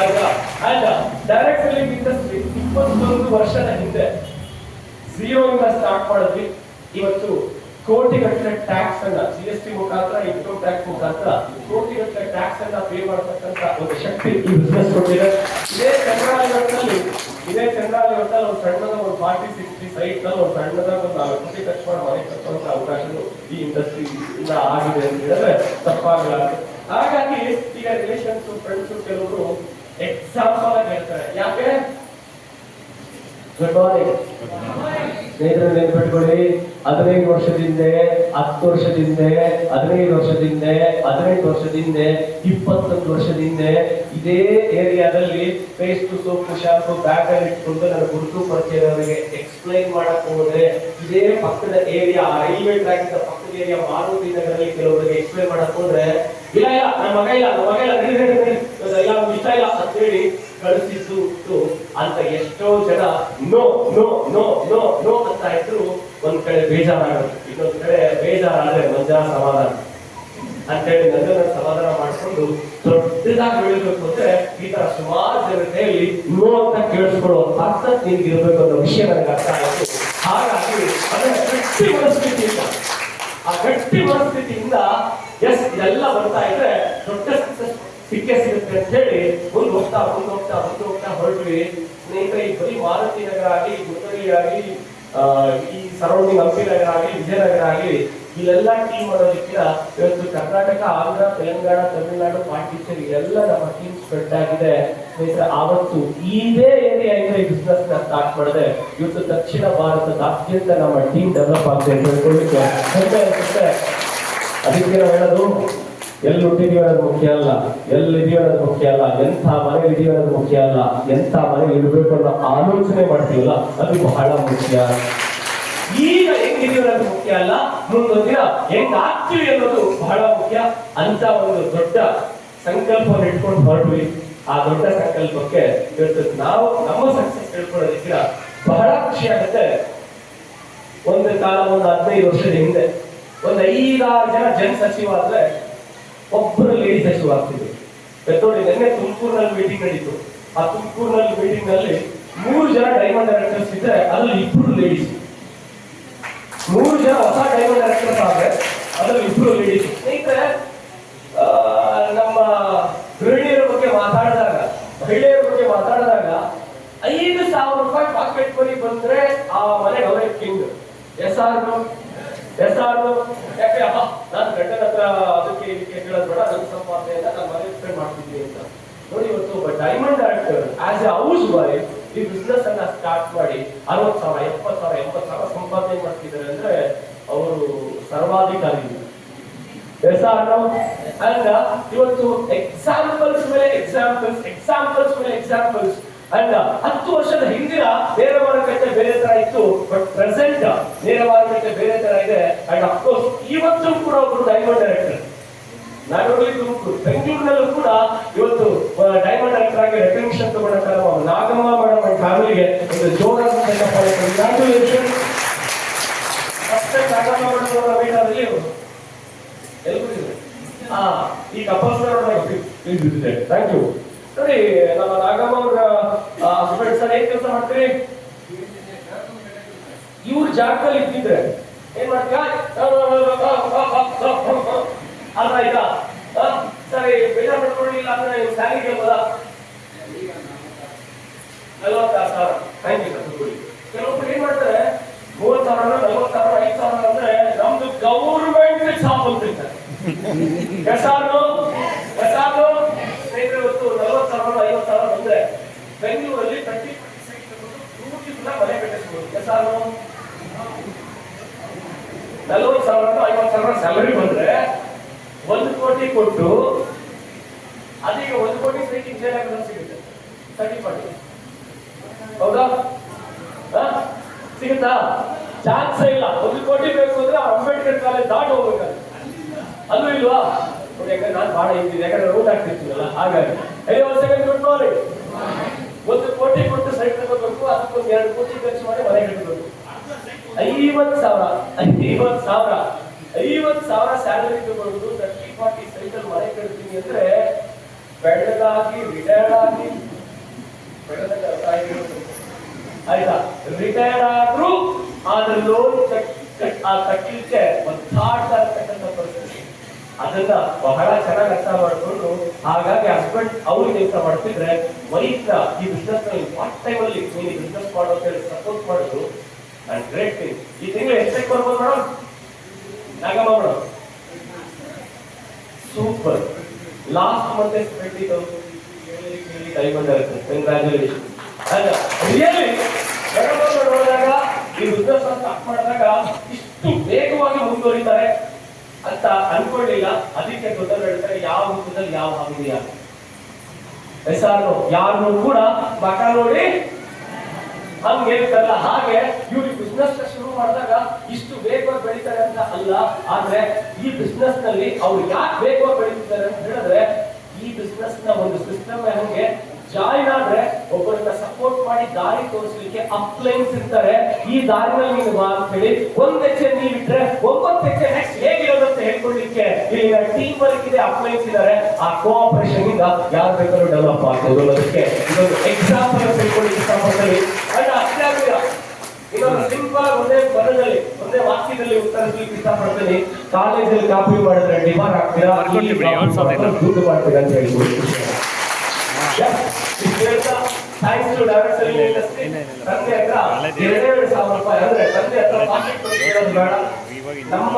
ಆಯ್ತಾ. ಅಂಡ್ ಡೈರೆಕ್ಟ್ ಸೆಲ್ಲಿಂಗ್ ಇಂಡಸ್ಟ್ರಿ 21 ವರ್ಷದ ಹಿಂದೆ ಝೀರೋ ಇಂದ ಸ್ಟಾರ್ಟ್ ಮಾಡಿದ್ವಿ. ಇವತ್ತು ಕೋಟಿಗಟ್ಟಲೆ ಟ್ಯಾಕ್ಸ್ ಅನ್ನ GST ಮುಖಾಂತರ, ಇನ್ಕಮ್ ಟ್ಯಾಕ್ಸ್ ಮುಖಾಂತರ ಕೋಟಿಗಟ್ಟಲೆ ಟ್ಯಾಕ್ಸ್ ಅನ್ನ ಪೇ ಮಾಡತಕ್ಕಂತ ಒಂದು ಶಕ್ತಿ ಈ ಬಿಸ್ನೆಸ್ ಕೊಟ್ಟಿದೆ. ಇದೇ ಚಂದ್ರಾಲಯದಲ್ಲಿ ಒಂದು ಸಣ್ಣದ ಒಂದು 40-60 ಸೈಟ್ ನಲ್ಲಿ ಒಂದು ಸಣ್ಣದ ಒಂದು 4 ಕೋಟಿ ಖರ್ಚು ಮಾಡಿ ಮನೆ ಕಟ್ಟುವಂತ ಅವಕಾಶಗಳು ಈ ಇಂಡಸ್ಟ್ರಿ ಇಂದ ಆಗಿದೆ ಅಂತ ಹೇಳಿದ್ರೆ ತಪ್ಪಾಗಲಾರದು. ಹಾಗಾಗಿ ಈಗ ರಿಲೇಷನ್ಸ್, ಫ್ರೆಂಡ್ಸ್ ಕೆಲವರು ಎಕ್ಸಾಂಪಲ್ ಆಗಿ ಹೇಳ್ತಾರೆ. ಯಾಕೆ? ಗುಡ್ ಮಾರ್ನಿಂಗ್ ಸ್ನೇಹಿತರೆ, ನೆನ್ಪಿಟ್ಕೊಳ್ಳಿ, 15 ವರ್ಷದಿಂದ, 10 ವರ್ಷದಿಂದ, 15 ವರ್ಷದಿಂದ, 18 ವರ್ಷದಿಂದ, 21 ವರ್ಷದಿಂದ ಇದೇ ಏರಿಯಾದಲ್ಲಿ ಪೇಸ್ಟ್, ಸೋಪು, ಶಾಂಪು ಬ್ಯಾಗ್ ಅಲ್ಲಿ ಇಟ್ಕೊಂಡು ನನ್ನ ಗುರುತು ಪರಿಚಯದವರಿಗೆ ಎಕ್ಸ್ಪ್ಲೈನ್ ಮಾಡಕ್ ಹೋದ್ರೆ, ಇದೇ ಪಕ್ಕದ ಏರಿಯಾ, ರೈಲ್ವೆ ಟ್ರ್ಯಾಕ್ ಪಕ್ಕದ ಏರಿಯಾ ಮಾರುತಿ ನಗರಲ್ಲಿ ಕೆಲವರಿಗೆ ಎಕ್ಸ್ಪ್ಲೈನ್ ಮಾಡಕ್ ಹೋದ್ರೆ, ಇಲ್ಲ ನನ್ನ ಮಗ ಇಲ್ಲ ಇಷ್ಟ ಇಲ್ಲ ಅಂತ ಹೇಳಿ ಕಳಿಸಿದ್ದು ಅಂತ ಎಷ್ಟೋ ಜನ no no no no no ಅಂತ ಇದ್ರು. ಒಂದ್ ಕಡೆ ಬೇಜಾರಾಗುತ್ತೆ, ಇನ್ನೊಂದ್ ಕಡೆ ಬೇಜಾರಾದ್ರೆ ಮಂಜಾ ಸಮಾಧಾನ ಅಂತೇಳಿ ನನ್ನ ಸಮಾಧಾನ ಮಾಡ್ಕೊಂಡು ದೊಡ್ಡದಾಗಿ ಬೆಳಿಬೇಕು ಅಂದ್ರೆ ಈ ತರ ಸುಮಾರು ಜನತೆಯಲ್ಲಿ ನೋ ಅಂತ ಕೇಳಿಸ್ಕೊಳ್ಳೋ ಅರ್ಥ ನಿನ್ಗೆ ಇರ್ಬೇಕು ಅನ್ನೋ ವಿಷಯ ನನಗೆ ಅರ್ಥ ಆಯ್ತು. ಹಾಗಾಗಿ ಅದನ್ನ ಗಟ್ಟಿ ಮನಸ್ಥಿತಿಯಿಂದ, ಆ ಗಟ್ಟಿ ಮನಸ್ಥಿತಿಯಿಂದ ಎಸ್ ಇದೆಲ್ಲ ಬರ್ತಾ ಇದ್ರೆ ದೊಡ್ಡ ಸಕ್ಸಸ್ ಸಿಕ್ಕೇ ಸಿಗುತ್ತೆ ಅಂತ ಹೇಳಿ ಮುಂದೆ ಹೋಗ್ತಾ ಹೊರಟ್ವಿ. ಸ್ನೇಹಿತರೆ, ಈ ಬರೀ ಮಾರುತಿ ನಗರ ಆಗಲಿ, ಗುಲ್ಬರ್ಗಿ ಆಗಲಿ, ಈ ಸರೌಂಡಿಂಗ್ ಹಂಪಿ ನಗರ ಆಗಲಿ, ವಿಜಯನಗರ ಆಗಲಿ, ಇಲ್ಲೆಲ್ಲ ಟೀಮ್ ಮಾಡೋದಕ್ಕಿಂತ ಇವತ್ತು ಕರ್ನಾಟಕ, ಆಂಧ್ರ, ತೆಲಂಗಾಣ, ತಮಿಳುನಾಡು, ಪಾಂಡಿಚೇರಿ ಎಲ್ಲ ನಮ್ಮ ಟೀಮ್ ಸ್ಪ್ರೆಡ್ ಆಗಿದೆ. ಸ್ನೇಹಿತರೆ, ಆವತ್ತು ಇದೇ ಏರಿಯಾ ಇಂದ ಈ ಬಿಸ್ನೆಸ್ ನ ಸ್ಟಾರ್ಟ್ ಮಾಡಿದೆ. ಇವತ್ತು ದಕ್ಷಿಣ ಭಾರತದಾದ್ಯಂತ ನಮ್ಮ ಟೀಮ್ ಡೆವಲಪ್ ಆಗಿದೆ ಅಂತ ಹೇಳ್ಕೊಳ್ಳಿಕ್ಕೆ ಹೆಮ್ಮೆ ಅನ್ಸುತ್ತೆ. ಅದಕ್ಕೆ ನಾವು ಹೇಳೋದು, ಎಲ್ಲಿ ಹುಟ್ಟಿದೀವಿ ಅನ್ನೋದು ಮುಖ್ಯ ಅಲ್ಲ, ಎಲ್ಲಿದೀವಿ ಅನ್ನೋದು ಮುಖ್ಯ ಅಲ್ಲ, ಎಂಥ ಮನೆ ಇದೀವಿ ಅನ್ನೋದು ಮುಖ್ಯ ಅಲ್ಲ, ಎಂಥ ಮನೆ ಇರ್ಬೇಕು ಅನ್ನೋ ಆಲೋಚನೆ ಮಾಡ್ತೀವಲ್ಲ ಅದು ಬಹಳ ಮುಖ್ಯ. ಈಗ ಹೆಂಗಿದೀವಿ ಅನ್ನೋದು ಮುಖ್ಯ ಅಲ್ಲ, ಮುಂದೊಂದು ದಿನ ಹೆಂಗ್ ಆಗ್ತೀವಿ ಅನ್ನೋದು ಬಹಳ ಮುಖ್ಯ ಅಂತ ಒಂದು ದೊಡ್ಡ ಸಂಕಲ್ಪವನ್ನು ಇಟ್ಕೊಂಡು ಹೊರಟ್ವಿ. ಆ ದೊಡ್ಡ ಸಂಕಲ್ಪಕ್ಕೆ ಇವತ್ತು ನಾವು ನಮ್ಮ ಸಕ್ಸಸ್ ತಿಳ್ಕೊಳ್ಳೋದಕ್ಕೆ ಬಹಳ ಖುಷಿ ಆಗುತ್ತೆ. ಒಂದು ಕಾಲ, ಒಂದು 15 ವರ್ಷದ ಹಿಂದೆ ಒಂದು 5-6 ಜನ ಜನ ಸಚಿವ ಆದ್ರೆ ಒಬ್ಬರು ಲೇಡಿ ಸಚಿವ ಆಗ್ತಿದ್ರು. ನೋಡಿ, ನಿನ್ನೆ ತುಮಕೂರಿನಲ್ಲಿ ಮೀಟಿಂಗ್ ನಡೀತು. ಆ ತುಮಕೂರಿನಲ್ಲಿ ಮೀಟಿಂಗ್ ನಲ್ಲಿ 3 ಜನ ಡೈಮಂಡ್ ಡೈರೆಕ್ಟರ್ಸ್ ಇದ್ರೆ ಅದ್ರಲ್ಲಿ 2 ಲೇಡೀಸ್. 3 ಜನ ಹೊಸ ಡೈಮಂಡ್ ಡೈರೆಕ್ಟರ್ಸ್ ಆದ್ರೆ ಅದ್ರಲ್ಲಿ 2 ಲೇಡೀಸ್. ಸ್ನೇಹಿತರೆ, ನಮ್ಮ ಗೃಹಿಣಿಯರ ಬಗ್ಗೆ ಮಾತಾಡಿದಾಗ, ಮಹಿಳೆಯರ ಬಗ್ಗೆ ಮಾತಾಡಿದಾಗ 5,000 ರೂಪಾಯಿ ಪಾಕೆಟ್ ಮನಿ ಬಂದ್ರೆ ಆ ಮನೆ ಅವರೇ ಕಿಂಗ್. ಯಾಕೆ ನಾನು ಗಂಡನ ಹತ್ರ ಅದಕ್ಕೆ ಇದಕ್ಕೆ ಕೇಳೋದು ಬೇಡ, ನನ್ನ ಸಂಪಾದನೆಯಿಂದ ನಾನು ಮನೆ ಸ್ಪೆಂಡ್ ಮಾಡ್ತಿದ್ದೀನಿ ಅಂತ. ನೋಡಿ, ಇವತ್ತು ಒಬ್ಬ diamond director as A house wife ಈ ಬಿಸ್ನೆಸ್ ಅನ್ನ ಸ್ಟಾರ್ಟ್ ಮಾಡಿ 60,000, 70,000, 80,000 ಸಂಪಾದನೆ ಮಾಡ್ತಿದ್ದಾರೆ ಅಂದ್ರೆ ಅವರು ಸರ್ವಾಧಿಕಾರಿ. ಇವತ್ತು ಎಕ್ಸಾಂಪಲ್ಸ್ ಮೇಲೆ ಎಕ್ಸಾಂಪಲ್ಸ್ ಅಂಡ್ 10 ವರ್ಷದ ಹಿಂದಿನ ನೇರ ಮಾರುಕಟ್ಟೆ ಬೇರೆ ತರ ಇತ್ತು, ಬಟ್ ಪ್ರೆಸೆಂಟ್ ನೇರ ಮಾರುಕಟ್ಟೆ ಬೇರೆ ತರ ಇದೆ. ಅಂಡ್ ಅಫ್ಕೋರ್ಸ್ ಇವತ್ತು ಕೂಡ ಒಬ್ಬರು diamond director, not only Tumkur, ಬೆಂಗಳೂರಿನಲ್ಲೂ ಕೂಡ ಇವತ್ತು ಡೈಮಂಡ್ ಡೈರೆಕ್ಟರ್ ಆಗಿ ರೆಕಗ್ನಿಷನ್ ತಗೊಂಡ ನಾಗಮ್ಮ ಮೇಡಮ್ ಅಂಡ್ ಫ್ಯಾಮಿಲಿಗೆ ಒಂದು ಜೋರಾದ ಕಂಗ್ರಾಚುಲೇಷನ್. ನಾಗಮ್ಮ ಮೇಡಮ್ ಅವರ ಮೀಟಾದಲ್ಲಿ ಈ ಕಪಲ್ಸ್ ಥ್ಯಾಂಕ್ ಯು. ನೋಡಿ, ನಮ್ಮ ನಾಗಮ್ಮ ಅವರ ಹಸ್ಬೆಂಡ್ ಸರ್ ಏನ್ ಕೆಲಸ ಮಾಡ್ತೀರಿ? ಇವ್ರ ಜಾಗದಲ್ಲಿ ಇದ್ದಿದ್ರೆ ಏನ್ ಮಾಡ್ತೀರಾ? ಅಲ್ಲ ಆಯ್ತಾ? ಸರಿ, ಬೇಜಾರ್ ಮಾಡ್ಕೊಳ್ಳಿಲ್ಲ ಅಂದ್ರೆ ಸ್ಯಾಲರಿ ಕೇಳ್ಬೋದಾ? 46,000. Thank you sir. ಕೆಲವೊಬ್ರು ಏನ್ ಮಾಡ್ತಾರೆ, 30,000, 40,000, 5,000 ಅಂದ್ರೆ ನಮ್ದು ಗೌರ್ಮೆಂಟ್ ಜಾಬ್ ಅಂತ ಇರ್ತಾರೆ. ಸ್ನೇಹಿತರೆ, ಇವತ್ತು 40,000, 50,000 ಬಂದ್ರೆ ಬೆಂಗಳೂರಲ್ಲಿ 30% ಮನೆ ಕಟ್ಟಿಸಬಹುದು. 40,000 50,000 ಸ್ಯಾಲರಿ ಬಂದ್ರೆ 1 ಕೋಟಿ ಕೊಟ್ಟು ಅದೀಗ 1 ಕೋಟಿ ಸೈಟಿಂಗ್ ಸೇಲ್ ಸಿಗುತ್ತೆ ಸರ್ಟಿಫೈಡ್. ಹೌದಾ? ಸಿಗುತ್ತಾ? ಚಾನ್ಸ್ ಇಲ್ಲ. 1 ಕೋಟಿ ಬೇಕು ಅಂದ್ರೆ ಅಂಬೇಡ್ಕರ್ ಕಾಲೇಜ್ ದಾಟಿ ಹೋಗ್ಬೇಕಾದ್ರೆ ಅಲ್ಲೂ ಇಲ್ವಾ? ಯಾಕಂದ್ರೆ ನಾನು ಬಹಳ ಇದ್ದೀನಿ, ಯಾಕಂದ್ರೆ ರೋಡ್ ಆಗ್ತಿರ್ತೀನಲ್ಲ, ಹಾಗಾಗಿ ಒಂದು ಸೆಕೆಂಡ್ ಗುಡ್ ನೋಡಿ. 1 ಕೋಟಿ ಕೊಟ್ಟು ಸೈಟ್ ತಗೋಬೇಕು, ಅದಕ್ಕೊಂದು 2 ಕೋಟಿ ಖರ್ಚು ಮಾಡಿ ಮನೆ ಕಟ್ಟಬೇಕು. 50,000 ಸ್ಯಾಲರಿ ತಗೊಂಡು 30-40 ಸೈಟಲ್ಲಿ ಮನೆ ಕಟ್ತೀನಿ ಅಂದ್ರೆ ಬೆಳಗಾಗಿ ರಿಟೈರ್ಡ್ ಆಗಿ ಆಯ್ತಾ, ರಿಟೈರ್ಡ್ ಆದ್ರೂ ಆದ್ರ ಲೋನ್ ಕಟ್ಟಲಿಕ್ಕೆ ಒದ್ದಾಡ್ತಾ ಇರ್ತಕ್ಕಂಥ ಪರಿಸ್ಥಿತಿ. ಅದನ್ನ ಬಹಳ ಚೆನ್ನಾಗಿ ಅರ್ಥ ಮಾಡ್ಕೊಂಡು, ಹಾಗಾಗಿ ಹಸ್ಬೆಂಡ್ ಅವ್ರು ಕೆಲಸ ಮಾಡ್ತಿದ್ರೆ ವೈಫ್ ಈ ಬಿಸ್ನೆಸ್ ನಲ್ಲಿ ಪಾರ್ಟ್ ಟೈಮ್ ಅಲ್ಲಿ ನೀನು ಬಿಸ್ನೆಸ್ ಮಾಡೋ ಅಂತ ಹೇಳಿ ಸಪೋರ್ಟ್ ಮಾಡೋದು ಅಂಡ್ ಗ್ರೇಟ್ ಥಿಂಗ್. ಈ ತಿಂಗಳು ಎಷ್ಟಕ್ಕೆ ಬರ್ಬೋದು madam? Nagamma madam super. Last month 20,000 diamond ಆಗುತ್ತೆ. ಕಂಗ್ರಾಚುಲೇಷನ್. ರಿಯಲಿ ನೋಡಿದಾಗ ಈ ಬಿಸ್ನೆಸ್ ಸ್ಟಾರ್ಟ್ ಮಾಡಿದಾಗ ಇಷ್ಟು ವೇಗವಾಗಿ ಮುಂದುವರಿತಾರೆ ಅಂತ ಅನ್ಕೊಳ್ಳಿಲ್ಲ. ಅದಕ್ಕೆ ಗೊತ್ತಲ್ಲ ಹೇಳ್ತಾರೆ, ಯಾವ ಹುದ್ದದಲ್ಲಿ ಯಾವ ಆಗುದಿಲ್ಲ ಹೆಸರು ಯಾರು ಕೂಡ ಮಕ ನೋಡಿ ಹಂಗೆ ಹೇಳ್ತಾರಲ್ಲ, ಹಾಗೆ ಇವ್ರು ಬಿಸ್ನೆಸ್ ಶುರು ಮಾಡಿದಾಗ ಇಷ್ಟು ವೇಗವಾಗಿ ಬೆಳೀತಾರೆ ಅಂತ ಅಲ್ಲ. ಆದ್ರೆ ಈ ಬಿಸ್ನೆಸ್ ನಲ್ಲಿ ಅವ್ರು ಯಾಕೆ ವೇಗವಾಗಿ ಬೆಳೀತಿದ್ದಾರೆ ಅಂತ ಹೇಳಿದ್ರೆ, ಈ ಬಿಸ್ನೆಸ್ ನ ಒಂದು ಸಿಸ್ಟಮ್ ಹಂಗೆ ಜಾಯಿನ್ ಆದ್ರೆ ಒಬ್ಬರನ್ನ ಸಪೋರ್ಟ್ ಮಾಡಿ ದಾರಿ ತೋರಿಸಲಿಕ್ಕೆ ಅಪ್ಲೈನ್ಸ್ ಇರ್ತಾರೆ. ಈ ದಾರಿನಲ್ಲಿ ನೀನು ಬಾ ಅಂತ ಹೇಳಿ 1 ಹೆಜ್ಜೆ ನೀವಿಟ್ರೆ 9 ಹೆಜ್ಜೆ ನೆಕ್ಸ್ಟ್ ಹೇಗಿರೋದು ಅಂತ ಹೇಳ್ಕೊಡ್ಲಿಕ್ಕೆ ಇಲ್ಲಿ ಟೀಮ್ ವರ್ಕ್ ಇದೆ, ಅಪ್ಲೈನ್ಸ್ ಇದ್ದಾರೆ. ಆ ಕೋಆಪರೇಷನ್ ಇಂದ ಯಾರು ಬೇಕಾದ್ರೂ ಡೆವಲಪ್ ಆಗ್ಬೋದು ಅನ್ನೋದಕ್ಕೆ ಇದೊಂದು ಎಕ್ಸಾಂಪಲ್ ಹೇಳ್ಕೊಳ್ಳಿಕ್ಕೆ ಇಷ್ಟಪಡ್ತೀನಿ. ಅಷ್ಟೇ ಆಗಿಲ್ಲ, ಇನ್ನೊಂದು ಸಿಂಪಲ್ ಒಂದೇ ಪದದಲ್ಲಿ ಒಂದೇ ವಾಕ್ಯದಲ್ಲಿ ಉತ್ತರಿಸಲಿಕ್ಕೆ ಇಷ್ಟಪಡ್ತೀನಿ. ಕಾಲೇಜಲ್ಲಿ ಕಾಪಿ ಮಾಡಿದ್ರೆ ಡಿಮಾಂಡ್ ಆಗ್ತೀರಾ, ದುಡ್ಡು ಮಾಡ್ತೀರಾ ಅಂತ ಹೇಳ್ಬೋದು. Thanks to direct selling industry. ತಂದೆ ಹತ್ರ 2,000 ರೂಪಾಯಿ ಅಂದ್ರೆ ತಂದೆ ಹತ್ರ ಪಾಕೆಟ್ ಮನಿ ಕೇಳೋದು ಬೇಡ. ನಮ್ಮ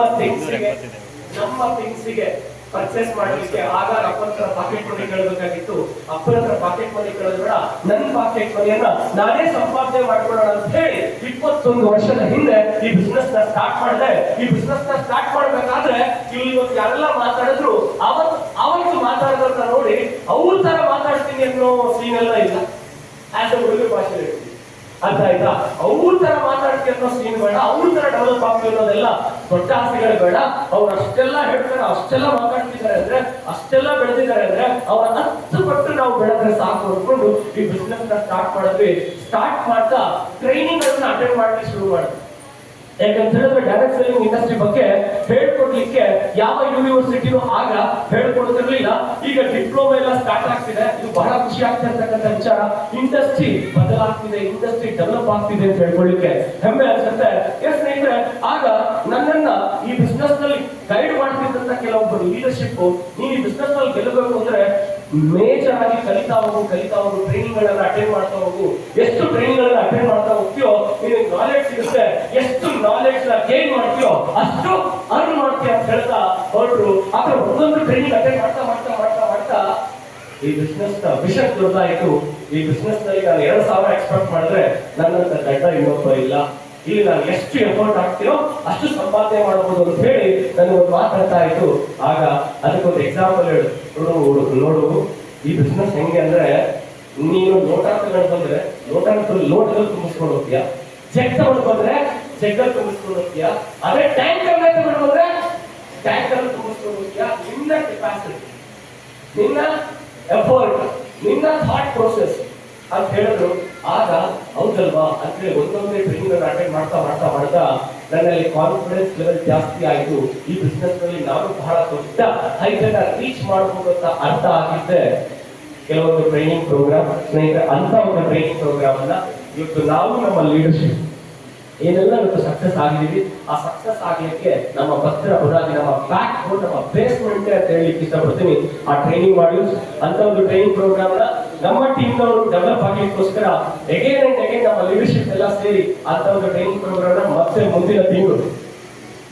ಥಿಂಗ್ಸಿಗೆ ಪರ್ಚೇಸ್ ಮಾಡಲಿಕ್ಕೆ ಆಗ ಅಪ್ಪನ ಹತ್ರ ಪಾಕೆಟ್ ಮನಿ ಕೇಳಬೇಕಾಗಿತ್ತು. ಅಪ್ಪನ ಹತ್ರ ಪಾಕೆಟ್ ಮನಿ ಕೇಳೋದು ಬೇಡ, ನನ್ನ ಪಾಕೆಟ್ ಮನಿಯನ್ನ ನಾನೇ ಸಂಪಾದನೆ ಮಾಡ್ಕೊಳ್ಳೋಣ ಅಂತ ಹೇಳಿ 21 ವರ್ಷದ ಹಿಂದೆ ಈ ಬಿಸ್ನೆಸ್ ನ ಸ್ಟಾರ್ಟ್ ಮಾಡಿದೆ. ಈ ಬಿಸ್ನೆಸ್ ನ ಸ್ಟಾರ್ಟ್ ಮಾಡ್ಬೇಕಾದ್ರೆ ಇಲ್ಲಿ ಇವತ್ತು ಯಾರೆಲ್ಲ ಮಾತಾಡಿದ್ರು ಅವತ್ತು ಮಾತಾಡೋದನ್ನ ನೋಡಿ ಅವ್ರ ತರ ಮಾತಾಡ್ತೀನಿ ಅನ್ನೋ ಸೀನ್ ಎಲ್ಲ ಇಲ್ಲ. ಆಸ್ ಎ ಹುಡುಗ ಭಾಷೆ ಹೇಳ್ತೀನಿ, ಅರ್ಥ ಆಯ್ತಾ? ಅವ್ರ ತರ ಮಾತಾಡ್ತೀನಿ ಅನ್ನೋ ಸೀನ್ ಬೇಡ, ಅವ್ರ ತರ ಡೆವಲಪ್ ಆಗ್ತೀವಿ ಅನ್ನೋದೆಲ್ಲ ದೊಡ್ಡ ಆಸೆಗಳು ಬೇಡ. ಅವ್ರು ಅಷ್ಟೆಲ್ಲ ಹೇಳ್ತಾರೆ, ಅಷ್ಟೆಲ್ಲ ಮಾತಾಡ್ತಿದ್ದಾರೆ ಅಂದ್ರೆ, ಅಷ್ಟೆಲ್ಲ ಬೆಳೆದಿದ್ದಾರೆ ಅಂದ್ರೆ ಅವರ 10 ಪಟ್ಟು ನಾವು ಬೆಳೆದ್ರೆ ಸಾಕು ಅಂದ್ಕೊಂಡು ಈ ಬಿಸ್ನೆಸ್ ನ ಸ್ಟಾರ್ಟ್ ಮಾಡಿದ್ವಿ. ಸ್ಟಾರ್ಟ್ ಮಾಡ್ತಾ ಟ್ರೈನಿಂಗ್ ಅನ್ನು ಅಟೆಂಡ್ ಮಾಡ್ಲಿಕ್ಕೆ ಶುರು ಮಾಡಿದ್ವಿ. ಯಾಕಂತ ಹೇಳಿದ್ರೆ ಡೈರೆಕ್ಟ್ ಸೆಲ್ಲಿಂಗ್ ಇಂಡಸ್ಟ್ರಿ ಬಗ್ಗೆ ಹೇಳ್ಕೊಡ್ಲಿಕ್ಕೆ ಯಾವ ಯೂನಿವರ್ಸಿಟಿನೂ ಆಗ ಹೇಳ್ಕೊಡ್ತಿರ್ಲಿಲ್ಲ. ಈಗ ಡಿಪ್ಲೊಮಾ ಎಲ್ಲ ಸ್ಟಾರ್ಟ್ ಆಗ್ತಿದೆ. ಇದು ಬಹಳ ಖುಷಿ ಆಗ್ತಿರ್ತಕ್ಕಂಥ ವಿಚಾರ. ಇಂಡಸ್ಟ್ರಿ ಬದಲಾಗ್ತಿದೆ, ಇಂಡಸ್ಟ್ರಿ ಡೆವಲಪ್ ಆಗ್ತಿದೆ ಅಂತ ಹೇಳ್ಕೊಳ್ಳಿಕ್ಕೆ ಹೆಮ್ಮೆ ಅನ್ಸುತ್ತೆ. ಸ್ನೇಹಿತರೆ, ಆಗ ನನ್ನನ್ನ ಈ ಬಿಸ್ನೆಸ್ ನಲ್ಲಿ ಗೈಡ್ ಮಾಡ್ತಿದ್ದಂತ ಕೆಲವೊಬ್ಬರು ಲೀಡರ್ಶಿಪ್, ನೀನು ಈ ಬಿಸ್ನೆಸ್ ನಲ್ಲಿ ಗೆಲ್ಲಬೇಕು ಅಂದ್ರೆ ಮೇಜರ್ ಆಗಿ ಕಲಿತಾ ಹೋಗು ಟ್ರೈನಿಂಗ್ ಗಳನ್ನ ಅಟೆಂಡ್ ಮಾಡ್ತಾ ಹೋಗು. ಎಷ್ಟು ಟ್ರೈನಿಂಗ್ ಗಳನ್ನ ಅಟೆಂಡ್ ಮಾಡ್ತಾ ಹೋಗ್ತೀಯೋ ನಿನಗೆ ನಾಲೆಡ್ಜ್ ಸಿಗುತ್ತೆ. ಎಷ್ಟು ನಾಲೆಡ್ಜ್ ನ ಗೇನ್ ಮಾಡ್ತೀಯೋ ಅಷ್ಟು ಅರ್ನ್ ಮಾಡ್ತೀಯ ಅಂತ ಹೇಳ್ತಾ ಹೊರಟರು. ಆದ್ರೆ ಒಂದೊಂದು ಟ್ರೈನಿಂಗ್ ಅಟೆಂಡ್ ಮಾಡ್ತಾ ಈ ಬಿಸ್ನೆಸ್ ನ ವಿಷಯ ದೊಡ್ಡದಾಯಿತು. ಈ ಬಿಸ್ನೆಸ್ ನಲ್ಲಿ ನಾನು 2,000 ಎಕ್ಸ್ಪೆಕ್ಟ್ ಮಾಡಿದ್ರೆ ನನ್ನಂತ ದಡ್ಡ ಇನ್ನೊಬ್ಬ ಇಲ್ಲ. ಇಲ್ಲಿ ನಾನು ಎಷ್ಟು ಎಫರ್ಟ್ ಹಾಕ್ತೀನೋ ಅಷ್ಟು ಸಂಪಾದನೆ ಮಾಡಬಹುದು ಅಂತ ಹೇಳಿ ನನಗೊಂದು ಮಾತಾಡ್ತಾ ಇತ್ತು. ಆಗ ಅದಕ್ಕೊಂದು ಎಕ್ಸಾಂಪಲ್ ನೋಡು, ಈ ಬಿಸ್ನೆಸ್ ಹೆಂಗೆ ಅಂದ್ರೆ, ನೀನು ಲೋಟ ತಗೊಂಡು ಬಂದ್ರೆ ಲೋಟದಲ್ಲಿ ತುಂಬಿಸ್ಕೊಂಡು ಹೋಗ್ತೀಯ, ಚೆಕ್ ತಗೊಂಡು ಬಂದ್ರೆ ಚೆಕ್ಕಲ್ಲಿ ತುಂಬಿಸ್ಕೊಂಡು ಹೋಗ್ತೀಯ, ಅದೇ ಟ್ಯಾಂಕರ್ ತಗೊಂಡು ಬಂದ್ರೆ ಟ್ಯಾಂಕರ್ ತುಂಬಿಸ್ಕೊಂಡು ಹೋಗ್ತೀಯ. ನಿನ್ನ ಕೆಪಾಸಿಟಿ, ನಿನ್ನ ಎಫರ್ಟ್, ನಿನ್ನ ಥಾಟ್ ಪ್ರೋಸೆಸ್ ಅಂತ ಹೇಳಿದ್ರು. ಆಗ ಹೌದಲ್ವಾ ಅಂತ ಹೇಳಿ ಒಂದೊಂದೇ ಟ್ರೈನಿಂಗ್ ಅಟೆಂಡ್ ಮಾಡ್ತಾ ನನ್ನಲ್ಲಿ ಕಾನ್ಫಿಡೆನ್ಸ್ ಲೆವೆಲ್ ಜಾಸ್ತಿ ಆಯಿತು. ಈ ಬಿಸ್ನೆಸ್ ನಲ್ಲಿ ನಾನು ಬಹಳ ದೊಡ್ಡ ಹೈಟ್ ರೀಚ್ ಮಾಡಬಹುದು ಅಂತ ಅರ್ಥ ಆಗಿದ್ದೆ. ಕೆಲವೊಂದು ಟ್ರೈನಿಂಗ್ ಪ್ರೋಗ್ರಾಮ್ ಸ್ನೇಹಿತರೆ, ಅಂತ ಒಂದು ಟ್ರೈನಿಂಗ್ ಪ್ರೋಗ್ರಾಮ್ ಅನ್ನ ಇವತ್ತು ನಾವು ನಮ್ಮ ಲೀಡರ್ಶಿಪ್ ಏನೆಲ್ಲ ಇವತ್ತು ಸಕ್ಸಸ್ ಆಗಿದ್ದೀವಿ, ಆ ಸಕ್ಸಸ್ ಆಗಲಿಕ್ಕೆ ನಮ್ಮ ಭದ್ರ ಬುನಾದಿ, ನಮ್ಮ ಬ್ಯಾಕ್ ಬೋನ್, ನಮ್ಮ ಬೇಸ್ಮೆಂಟ್ ಅಂತ ಹೇಳಲಿಕ್ಕೆ ಇಷ್ಟಪಡ್ತೀನಿ. ಆ ಟ್ರೈನಿಂಗ್ ಮಾಡ್ಯೂಲ್ಸ್ ಅಂತ ಒಂದು ಟ್ರೈನಿಂಗ್ ಪ್ರೋಗ್ರಾಮ್ ನ ನಮ್ಮ ಟೀಮ್ ನವರು ಡೆವಲಪ್ ಆಗಲಿಕ್ಕೋಸ್ಕರ ಎಗೇನ್ ಅಂಡ್ ಎಗೇನ್ ನಮ್ಮ ಲೀಡರ್ಶಿಪ್ ಎಲ್ಲ ಸೇರಿ ಅಂತ ಒಂದು ಟ್ರೈನಿಂಗ್ ಪ್ರೋಗ್ರಾಮ್ ನ ಮತ್ತೆ ಮುಂದಿನ ತಿಂಗಳು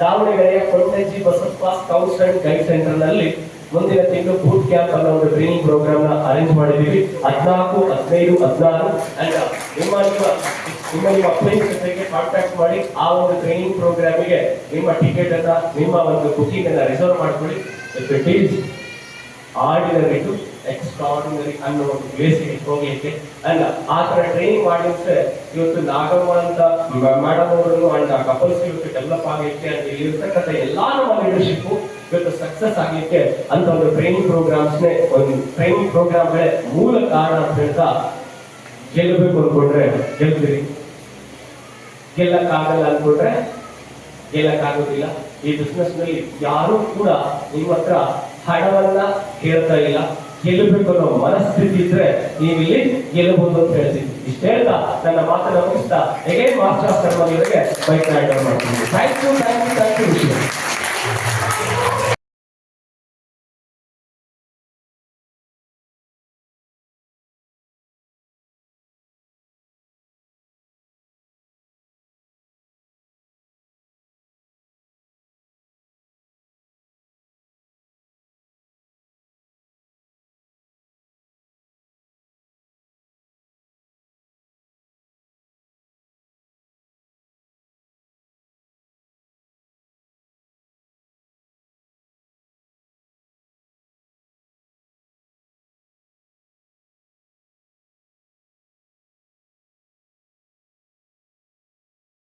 ದಾವಣಗೆರೆಯ Kondajji Basappa scouts and guide centre ನಲ್ಲಿ ಮುಂದಿನ ತಿಂಗಳು ಬೂಟ್ ಕ್ಯಾಂಪ್ ಅನ್ನೋ ಒಂದು ಟ್ರೈನಿಂಗ್ ಪ್ರೋಗ್ರಾಮ್ ನ ಅರೇಂಜ್ ಮಾಡಿದೀವಿ. 14, 15, 16 ಅಂಡ್ ನಿಮ್ಮ ನಿಮ್ಮ ಪ್ಲೇಸ್ ಜೊತೆಗೆ ಕಾಂಟ್ಯಾಕ್ಟ್ ಮಾಡಿ ಆ ಒಂದು ಟ್ರೈನಿಂಗ್ ಪ್ರೋಗ್ರಾಮಿಗೆ ನಿಮ್ಮ ಟಿಕೆಟ್ ಅನ್ನ ನಿಮ್ಮ ಒಂದು ಬುಕಿಂಗ್ ಅನ್ನ ರಿಸರ್ವ್ ಮಾಡ್ಕೊಳ್ಳಿ. If it is ordinary to extraordinary ಅನ್ನೋ ಒಂದು ಪ್ಲೇಸಿಗೆ ಹೋಗ್ಲಿಕ್ಕೆ ಅಲ್ಲ ಆ ತರ ಟ್ರೈನಿಂಗ್ ಮಾಡಿದ್ರೆ ಇವತ್ತು ನಾಗಮ್ಮ ಅಂತ ಮೇಡಮ್ ಅವರನ್ನು ಅಂಡ್ ಕಪಲ್ಸ್ ಇವತ್ತು ಡೆವಲಪ್ ಆಗಲಿಕ್ಕೆ ಅಂತ ಇಲ್ಲಿರ್ತಕ್ಕಂಥ ಎಲ್ಲಾ ನಮ್ಮ ಲೀಡರ್ಶಿಪ್ ಇವತ್ತು ಸಕ್ಸಸ್ ಆಗ್ಲಿಕ್ಕೆ ಅಂತ ಒಂದು ಟ್ರೈನಿಂಗ್ ಪ್ರೋಗ್ರಾಮ್ಸ್ನೇ ಒಂದು ಟ್ರೈನಿಂಗ್ ಪ್ರೋಗ್ರಾಮ್ಗಳೇ ಮೂಲ ಕಾರಣ ಅಂತ ಹೇಳ್ತಾ ಗೆಲ್ಲಬೇಕು ಅನ್ಕೊಂಡ್ರೆ ಗೆಲ್ತೀರಿ, ಗೆಲ್ಲಕ್ಕಾಗಲ್ಲ ಅನ್ಕೊಂಡ್ರೆ ಗೆಲ್ಲಕ್ಕಾಗೋದಿಲ್ಲ. ಈ ಬಿಸ್ನೆಸ್ ನಲ್ಲಿ ಯಾರು ಕೂಡ ನಿಮ್ಮ ಹತ್ರ ಹಣವನ್ನ ಕೇಳ್ತಾ ಇಲ್ಲ. ಗೆಲ್ಲಬೇಕು ಅನ್ನೋ ಮನಸ್ಥಿತಿ ಇದ್ರೆ ನೀವಿಲ್ಲಿ ಗೆಲ್ಲಬಹುದು ಅಂತ ಹೇಳ್ತೀನಿ. ಇಷ್ಟ ಹೇಳ್ತಾ ನನ್ನ ಮಾತನ್ನ ಮುಗಿಸ್ತಾ ಹೇಗೆ ಮಾಸ್ಟರ್ ಆಫ್ ಕರ್ಮಗಳಿಗೆ ಬೈಕ್ ಮಾಡ್ತೀನಿ. Thank you.